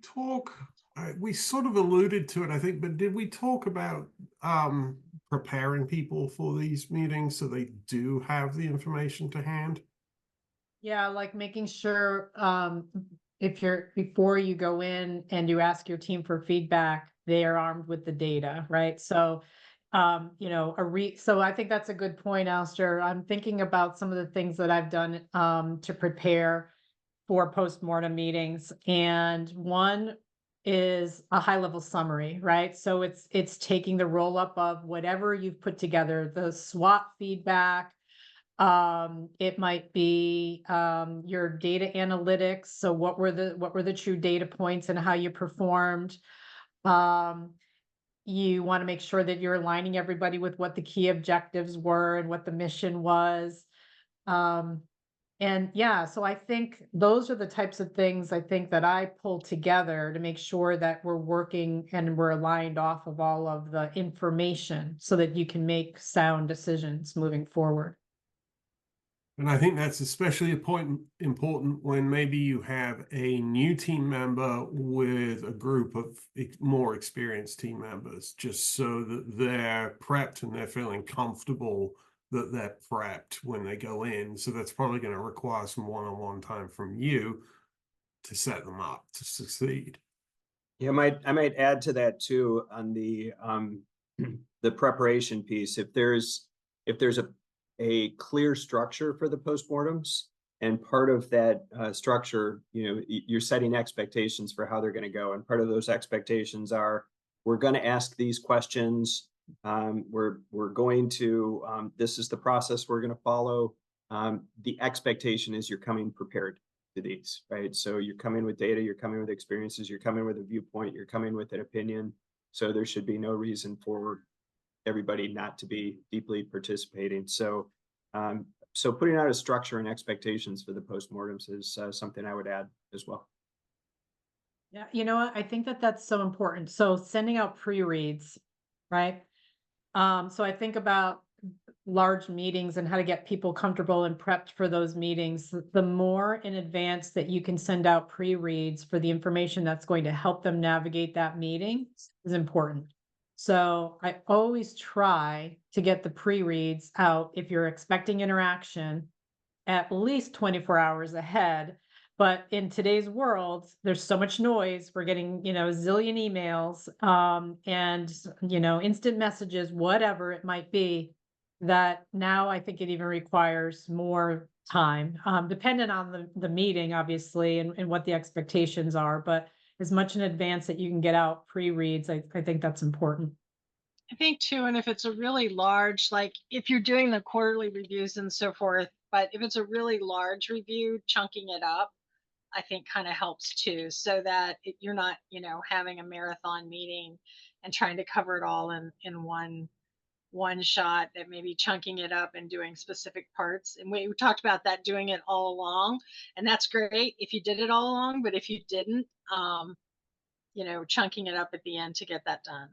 talk, we sort of alluded to it, I think, but did we talk about preparing people for these meetings so they do have the information to hand? Yeah, like making sure if you're before you go in and you ask your team for feedback, they are armed with the data, right? So so I think that's a good point, Alistair. I'm thinking about some of the things that I've done to prepare for post-mortem meetings. And one is a high-level summary, right? So it's taking the roll-up of whatever you've put together, the SWOT feedback, it might be your data analytics. So what were the true data points and how you performed? Um, you want to make sure that you're aligning everybody with what the key objectives were and what the mission was. Um, and yeah, so I think those are the types of things I think that I pull together to make sure that we're working and we're aligned off of all of the information so that you can make sound decisions moving forward. And I think that's especially important when maybe you have a new team member with a group of more experienced team members, just so that they're prepped and they're feeling comfortable that they're prepped when they go in. So that's probably going to require some one-on-one time from you to set them up to succeed. Yeah, I might add to that too on the the preparation piece. If there's a clear structure for the postmortems, and part of that structure, you're setting expectations for how they're going to go, and part of those expectations are we're going to ask these questions. We're going to this is the process we're going to follow. The expectation is you're coming prepared to these, right? So you're coming with data, you're coming with experiences, you're coming with a viewpoint, you're coming with an opinion. So there should be no reason for everybody not to be deeply participating. So so putting out a structure and expectations for the postmortems is something I would add as well. Yeah, you know what? I think that that's so important. So sending out pre-reads, right? So I think about large meetings and how to get people comfortable and prepped for those meetings. The more in advance that you can send out pre-reads for the information that's going to help them navigate that meeting is important. So I always try to get the pre-reads out if you're expecting interaction at least 24 hours ahead. But in today's world, there's so much noise. We're getting, a zillion emails, and, instant messages, whatever it might be, that now I think it even requires more time, dependent on the meeting, obviously, and what the expectations are. But as much in advance that you can get out pre-reads, I think that's important. I think too, and if it's a really large, like if you're doing the quarterly reviews and so forth, but if it's a really large review, chunking it up, I think kind of helps too, so that you're not, having a marathon meeting and trying to cover it all in one shot. That maybe chunking it up and doing specific parts. And we talked about that, doing it all along, and that's great if you did it all along. But if you didn't, chunking it up at the end to get that done.